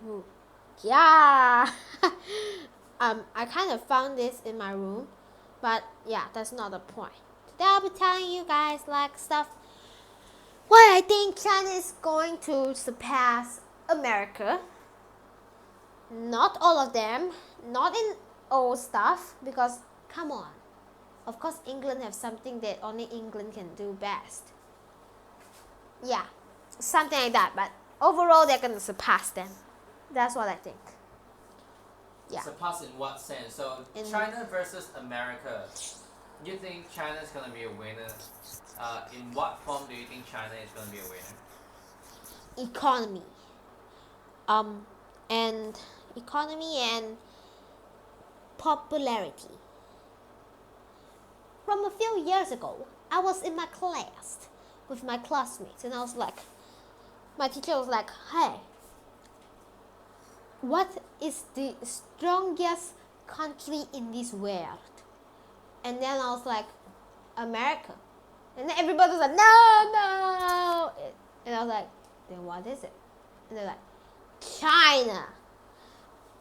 Ooh. Yeah. I kind of found this in my room, but yeah, that's not the point. Today I'll be telling you guys like stuff why I think China is going to surpass America. Not all of them, not in all stuff, because come on. Of course England have something that only England can do best. Yeah, something like that, but overall they're gonna surpass them. That's what I think. Yeah. Surpass in what sense? So China versus America. You think China is gonna be a winner? In what form do you think China is gonna be a winner? Economy. And economy and popularity. From a few years ago, I was in my class with my classmates, and I was like, my teacher was like, hey, what is the strongest country in this world? And then I was like, America. And then everybody was like, no. And I was like, then what is it? And they're like, China.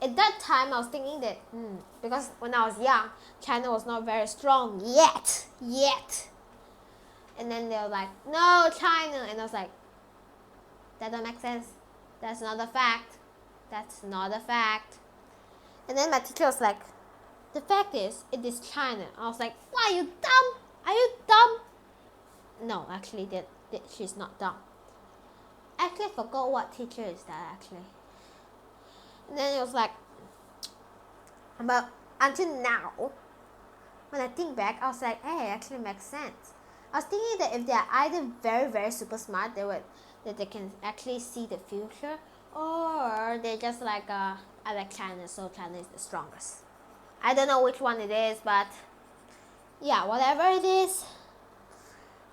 At that time, I was thinking that, because when I was young, China was not very strong yet. And then they were like, no, China. And I was like, that don't make sense. That's not a fact. And then my teacher was like, the fact is, it is China. I was like, why, are you dumb? Are you dumb? No, actually, she's not dumb. Actually, I forgot what teacher is that, actually. And then it was like, but until now, when I think back, I was like, hey, it actually makes sense. I was thinking that if they're either very, very super smart, that they can actually see the future, or they're just like, I like China, so China is the strongest. I don't know which one it is, but yeah, whatever it is,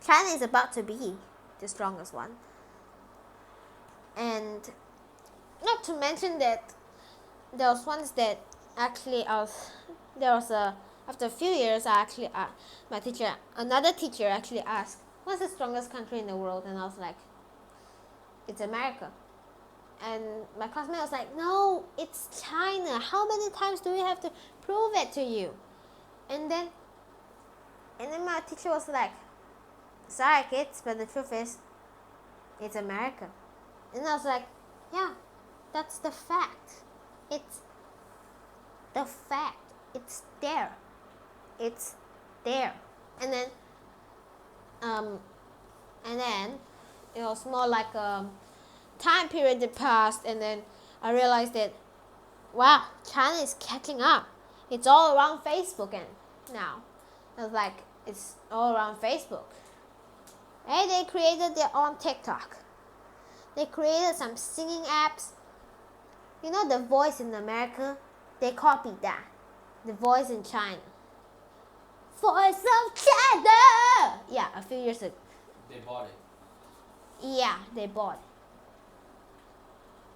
China is about to be the strongest one. And not to mention that there was once that actually after a few years, another teacher actually asked, what's the strongest country in the world? And I was like, it's America. And my classmate was like, no, it's China. How many times do we have to prove it to you? And then my teacher was like, sorry kids, but the truth is, it's America. And I was like, yeah, that's the fact. It's the fact. It's there. And then it was more like a time period that passed, and then I realized that, wow, China is catching up. It's all around Facebook and now. I was like, it's all around Facebook. Hey, they created their own TikTok. They created some singing apps. You know, The Voice in America? They copied that. The Voice in China. Voice of China! Yeah, a few years ago. They bought it. Yeah, they bought it.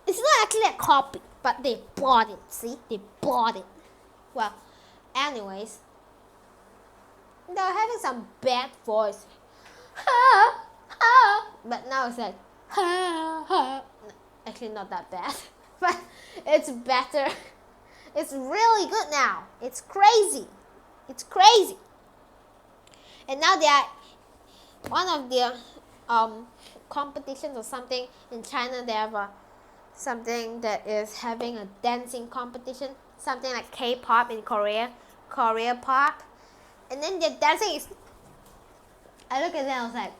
It's not actually a copy, but they bought it. See? They bought it. Well, anyways, they were having some bad voice. But now it's like, actually not that bad. But it's better. It's really good now. It's crazy. And now they are one of the competitions or something in China. They have something that is having a dancing competition, something like K-pop in Korea pop. And then the dancing is, I look at that, I was like,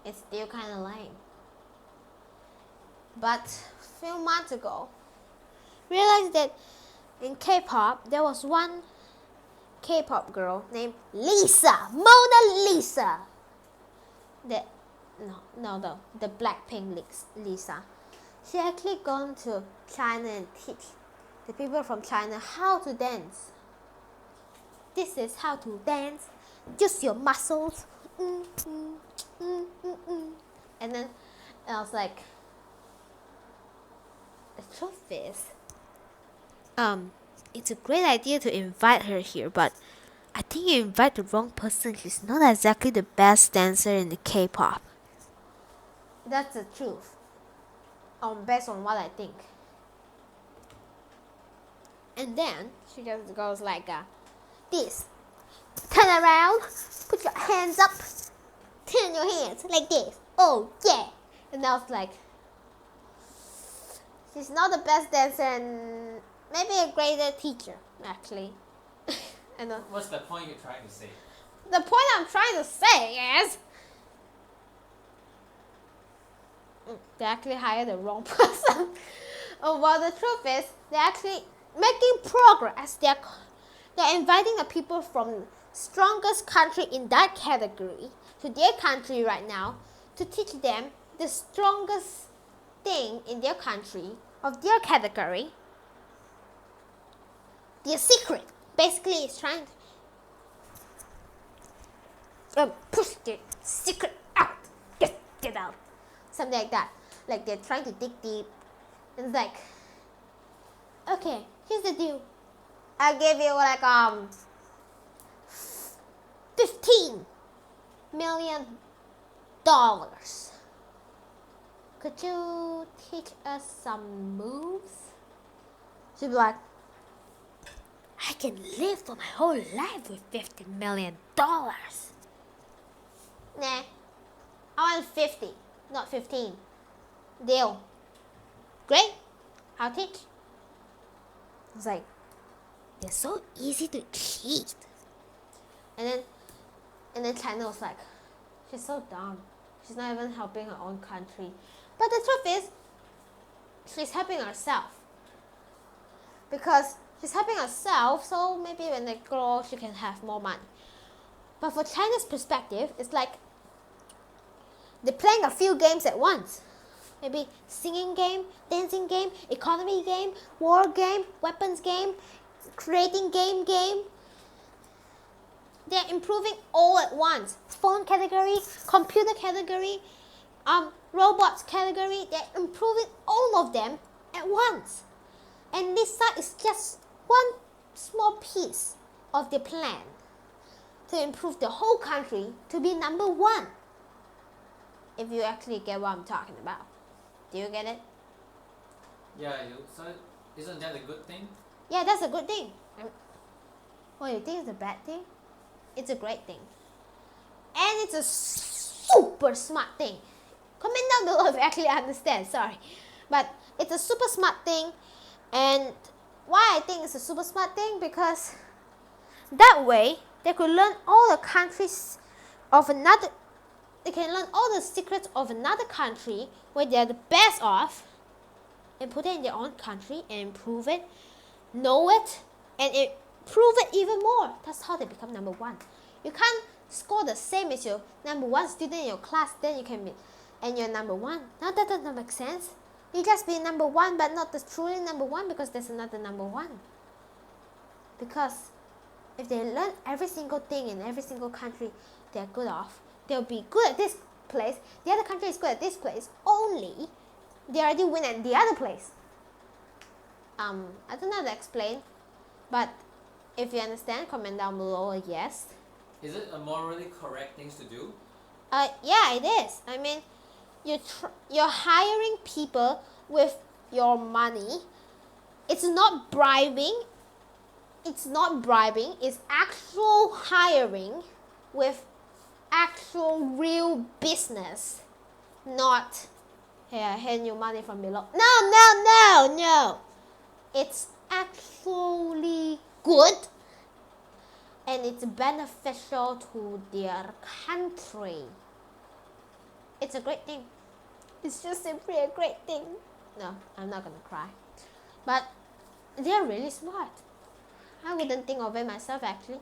it's still kind of lame. But a few months ago, realized that in K-pop, there was one K-pop girl named Mona Lisa. The Blackpink Lisa. She actually gone to China and teach the people from China how to dance. This is how to dance. Use your muscles. And then I was like, the truth is, it's a great idea to invite her here, but I think you invite the wrong person. She's not exactly the best dancer in the K-pop. That's the truth. Based on what I think. And then she just goes like this. Turn around, put your hands up, turn your hands like this. Oh yeah. And I was like, she's not the best dancer and maybe a greater teacher, actually. And what's the point you're trying to say? The point I'm trying to say is they actually hired the wrong person. Well, the truth is they're actually making progress. They're inviting the people from strongest country in that category to their country right now to teach them the strongest thing in their country of their category. Their secret basically is trying to push the secret out. Get out. Something like that. Like they're trying to dig deep. And it's like, okay, here's the deal. I'll give you like $15 million. Could you teach us some moves? She'd be like, I can live for my whole life with $50 million. Nah, I want 50, not 15. Deal. Great, I'll teach. I was like, they're so easy to cheat. And then China was like, she's so dumb. She's not even helping her own country. But the truth is, she's helping herself. Because she's helping herself, so maybe when they grow, she can have more money. But for China's perspective, it's like they're playing a few games at once. Maybe singing game, dancing game, economy game, war game, weapons game, creating game. They're improving all at once. Phone category, computer category, robots category. They're improving all of them at once. And this side is just one small piece of the plan to improve the whole country to be number one. If you actually get what I'm talking about. Do you get it? Yeah, so isn't that a good thing? Yeah, that's a good thing. What, you think it's a bad thing? It's a great thing. And it's a super smart thing. Comment down below if you actually understand, sorry. But it's a super smart thing. And why I think it's a super smart thing? Because that way, they could learn all the countries of another. They can learn all the secrets of another country where they're the best of and put it in their own country and improve it, know it, and improve it even more. That's how they become number one. You can't score the same as your number one student in your class, then you can be, and you're number one. Now that doesn't make sense. You just be number one, but not the truly number one because there's another number one. Because if they learn every single thing in every single country they're good off, they'll be good at this place. The other country is good at this place. Only they already win at the other place. I don't know how to explain, but if you understand, comment down below a yes. Is it a morally correct thing to do? Yeah, it is. I mean, you're hiring people with your money. It's not bribing. It's actual hiring with actual real business, not here, hand you money from below. No. It's actually good and it's beneficial to their country. It's a great thing. It's just simply a great thing. No, I'm not gonna cry. But they're really smart. I wouldn't think of it myself actually.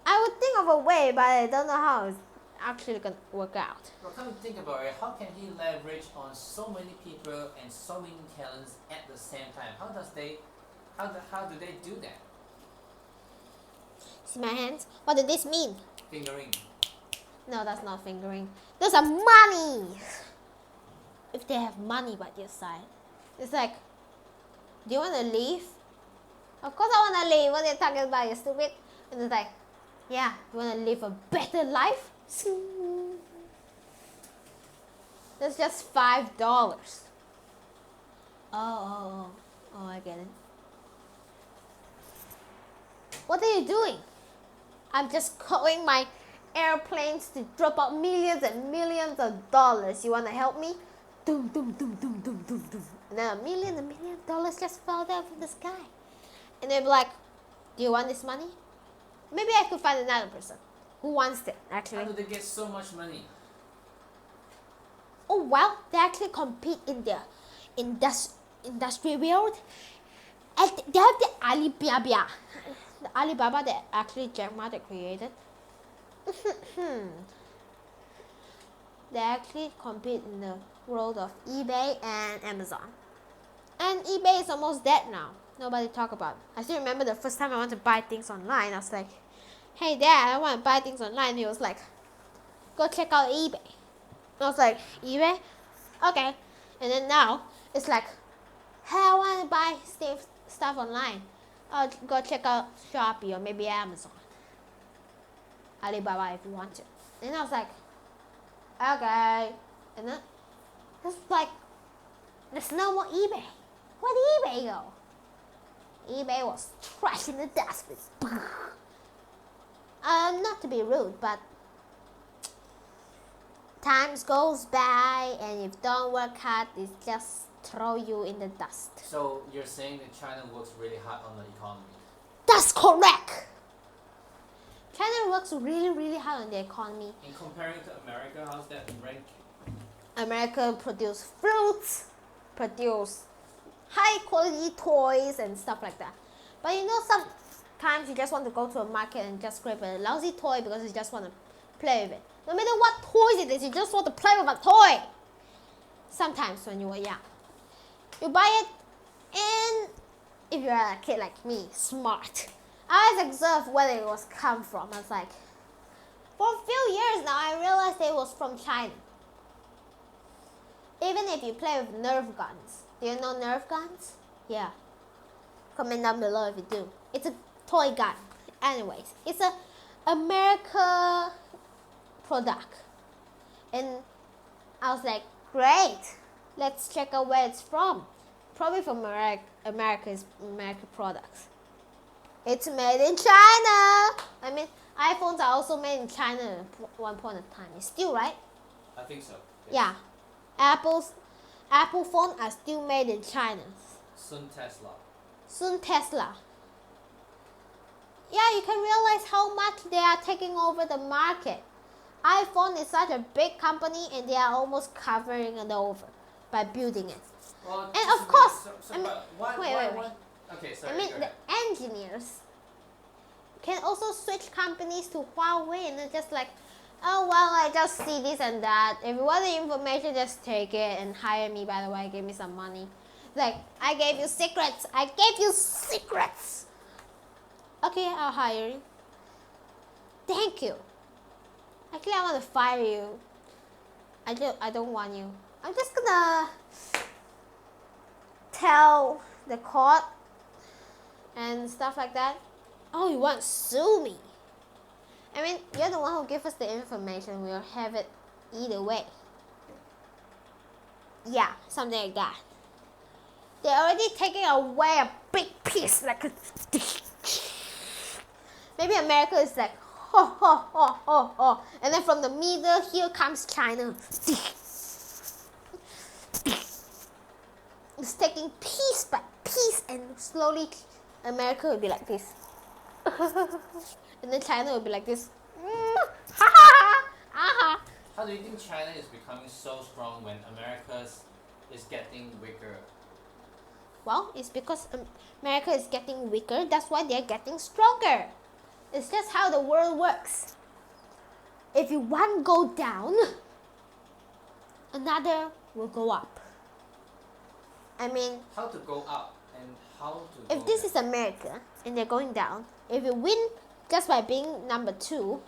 I would think of a way, but I don't know how it's actually gonna work out. Well, come to think about it, how can he leverage on so many people and so many talents at the same time? How do they do that? See my hands? What does this mean? Fingering. No, that's not fingering. Those are money. If they have money by their side, it's like, do you want to leave? Of course I want to leave. What are you talking about? You stupid. And it's like, yeah, you want to live a better life? That's just $5. Oh, I get it. What are you doing? I'm just calling my airplanes to drop out millions and millions of dollars. You want to help me? Doom, doom, doom, doom, doom, doom, doom. And then a million dollars just fell down from the sky. And they'll be like, do you want this money? Maybe I could find another person who wants it, actually. How do they get so much money? Oh, well, they actually compete in the industry world. And they have the Alibaba. The Alibaba that actually Jack Ma created. They actually compete in the world of eBay and Amazon. And eBay is almost dead now. Nobody talk about it. I still remember the first time I wanted to buy things online. I was like, hey Dad, I want to buy things online. He was like, go check out eBay. I was like, eBay? Okay. And then now, it's like, hey, I want to buy stuff online. I'll go check out Shopee or maybe Amazon. Alibaba if you want to. And I was like, okay. And then, it's like, there's no more eBay. Where'd eBay go? eBay was trash in the dustbin. Not to be rude, but times goes by and if don't work hard, it just throw you in the dust. So you're saying that China works really hard on the economy? That's correct. China works really, really hard on the economy. In comparing to America, how's that rank? America produce fruits, produce high quality toys and stuff like that. But you know, sometimes you just want to go to a market and just grab a lousy toy because you just want to play with it. No matter what toys it is, you just want to play with a toy. Sometimes when you were young, you buy it, and if you're a kid like me, smart, I always observed where it was come from. I was like, for a few years now, I realized it was from China. Even if you play with Nerf guns. Do you know Nerf guns? Yeah. Comment down below if you do. It's a toy gun. Anyways, it's a America product. And I was like, great. Let's check out where it's from. Probably from America's products. It's made in China. I mean, iPhones are also made in China at one point in time. It's still, right? I think so. Yes. Yeah. Apple phones are still made in China. Soon Tesla. Soon Tesla. Yeah, you can realize how much they are taking over the market. iPhone is such a big company and they are almost covering it over by building it. Well, and of course, wait. Okay, sorry. I mean, the engineers can also switch companies to Huawei and they're just like, oh, well, I just see this and that. If you want the information, just take it and hire me, by the way, give me some money. Like, I gave you secrets. I gave you secrets. Okay, I'll hire you. Thank you. Actually, I want to fire you. I don't want you. I'm just gonna tell the court and stuff like that. Oh, you want to sue me? I mean, you're the one who gave us the information. We'll have it either way. Yeah, something like that. They're already taking away a big piece, like a... Maybe America is like, ho, ho, ho, ho, ho. And then from the middle, here comes China. It's taking piece by piece, and slowly America will be like this. And then China will be like this. How do you think China is becoming so strong when America is getting weaker? Well, it's because America is getting weaker. That's why they're getting stronger. It's just how the world works. If you one go down, another will go up. I mean, how to go up and how to if this is America and they're going down, if you win just by being number 2,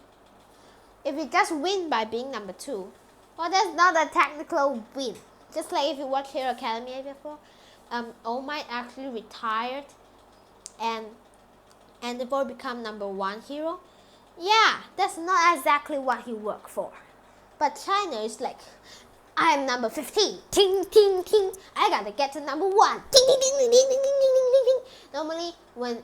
if you just win by being number 2, well, that's not a technical win. Just like if you watch Hero Academia before, All Might actually retired and therefore become number 1 hero. Yeah, that's not exactly what he worked for. But China is like, I'm number 15. Ting, ting, ting. I gotta get to number 1. Ting, ting, ting, ting, ting, ting, ting, ting, ting. Normally, when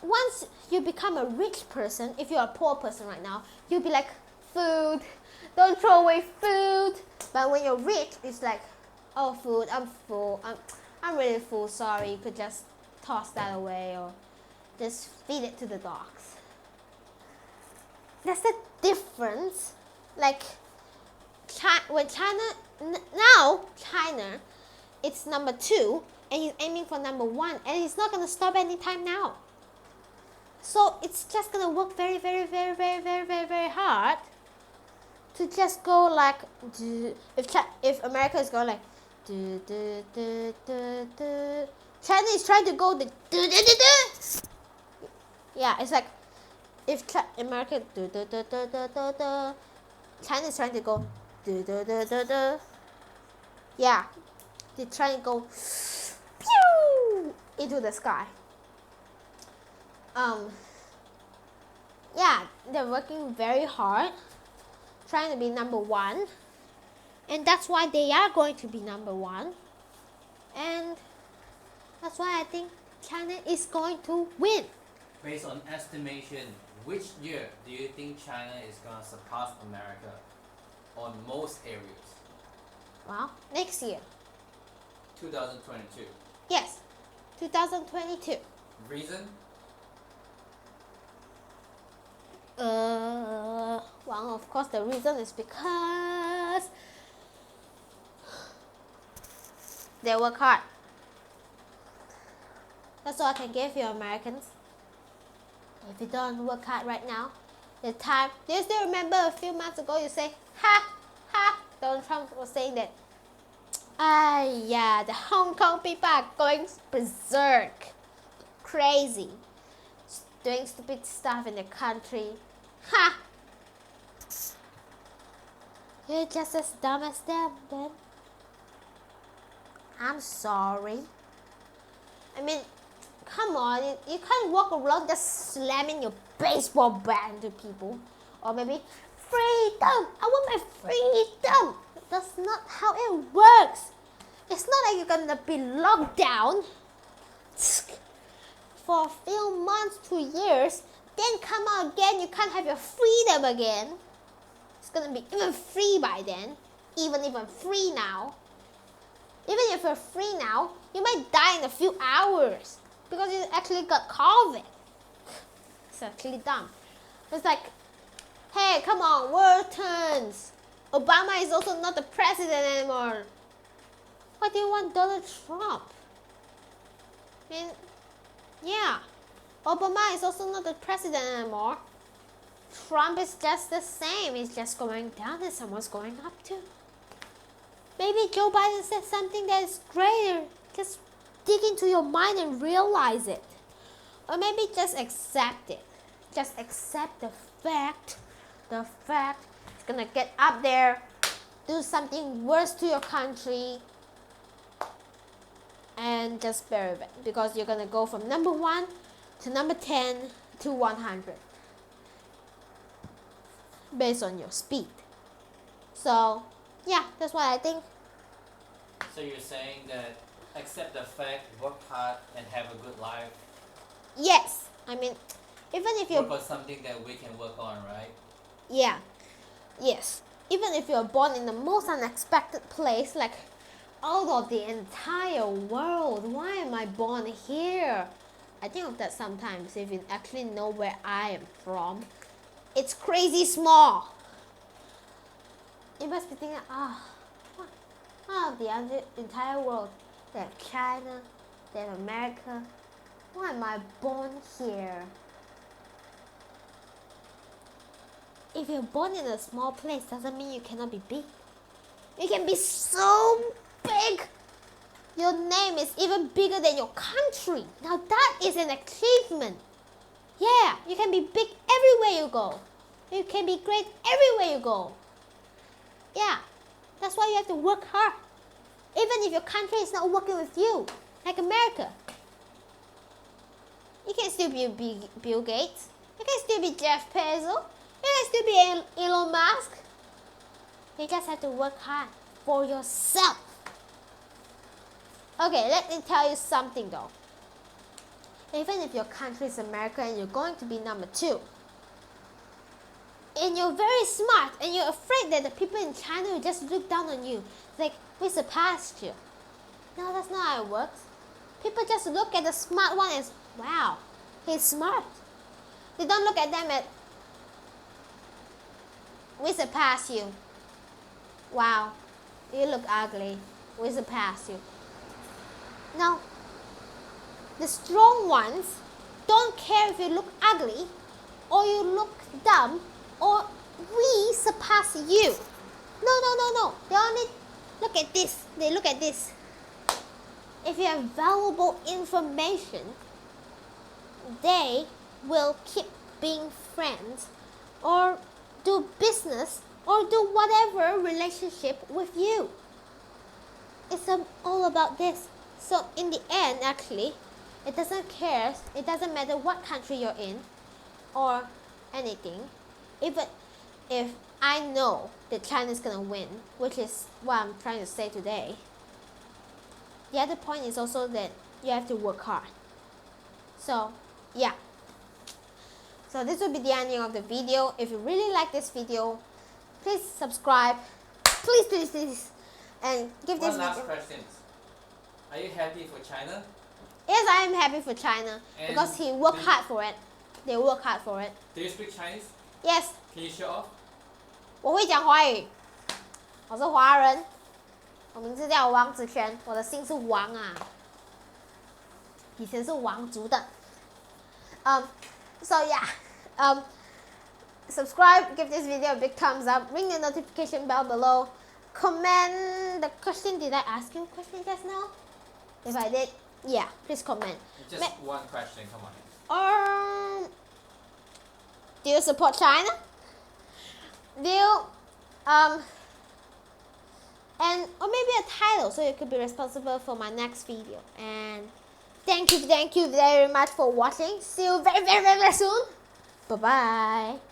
once you become a rich person, if you're a poor person right now, you'll be like, food, don't throw away food. But when you're rich, it's like, oh, food, I'm full, I'm really full, sorry, you could just toss that away or just feed it to the dogs. That's the difference. Like, when now China, it's number 2, and he's aiming for number 1, and he's not going to stop anytime now. So it's just going to work very, very, very, very, very, very, very hard to just go like, if America is going like, China is trying to go the, yeah, it's like, if America, China is trying to go, yeah, they're trying to go pew, into the sky. Yeah, they're working very hard, trying to be number 1, and that's why they are going to be number 1, and that's why I think China is going to win. Based on estimation, which year do you think China is going to surpass America on most areas? Well, next year. 2022. Yes, 2022. Reason? Well, of course, the reason is because they work hard. That's all I can give you, Americans. If you don't work hard right now, the time, do you still remember a few months ago you say, ha, ha, Donald Trump was saying that, yeah, the Hong Kong people are going berserk, crazy, doing stupid stuff in the country. Ha! You're just as dumb as them, Ben. I'm sorry. I mean, come on, you can't walk around just slamming your baseball bat into people. Or maybe, freedom! I want my freedom! That's not how it works. It's not like you're gonna be locked down for a few months to years, then come out again, you can't have your freedom again. It's gonna be even free by then. Even free now. Even if you're free now, you might die in a few hours because you actually got COVID. It's actually dumb. It's like, hey, come on, world turns. Obama is also not the president anymore. Why do you want Donald Trump? I mean, yeah, Obama is also not the president anymore. Trump is just the same. He's just going down and someone's going up too. Maybe Joe Biden said something that is greater. Just dig into your mind and realize it. Or maybe just accept it. Just accept the fact. The fact it's gonna get up there, do something worse to your country, and just bear with it. Because you're gonna go from number 1 to number 10 to 100. Based on your speed. So, yeah, that's what I think. So you're saying that accept the fact, work hard, and have a good life. Yes, I mean, even if you're... Work on something that we can work on, right? Yeah, yes. Even if you're born in the most unexpected place, like out of the entire world, why am I born here? I think of that sometimes, if you actually know where I am from. It's crazy small. You must be thinking, out of the entire world, they have China, they have America. Why am I born here? If you're born in a small place, doesn't mean you cannot be big. You can be so big. Your name is even bigger than your country. Now that is an achievement. Yeah, you can be big everywhere you go. You can be great everywhere you go. Yeah, that's why you have to work hard. Even if your country is not working with you, like America. You can still be Bill Gates. You can still be Jeff Bezos. You can still be Elon Musk. You just have to work hard for yourself. Okay, let me tell you something though. even if your country is America and you're going to be number 2, and you're very smart and you're afraid that the people in China will just look down on you, like, we surpassed you. No, that's not how it works. People just look at the smart one as, wow, he's smart. They don't look at them as, we surpass you. Wow, you look ugly. We surpass you. No, the strong ones don't care if you look ugly or you look dumb or we surpass you. No. They only look at this. They look at this. If you have valuable information, they will keep being friends or do business or do whatever relationship with you. It's all about this. So in the end, actually, it doesn't matter what country you're in or anything. Even if I know that China is going to win, which is what I'm trying to say today, the other point is also that you have to work hard. So, yeah. So this will be the ending of the video. If you really like this video, please subscribe. Please. And give this video. One last question. Are you happy for China? Yes, I am happy for China. And because he worked hard for it. They work hard for it. Do you speak Chinese? Yes. Can you show off? 我会讲华语，我是华人，我名字叫王子璇，我的姓是王啊，以前是王族的。So yeah, subscribe, give this video a big thumbs up, ring the notification bell below, comment the question. Did I ask you a question just now? If I did, yeah, please comment. Just one question, come on. Do you support China? Do you, or maybe a title so you could be responsible for my next video. And thank you very much for watching. See you very soon. Bye bye.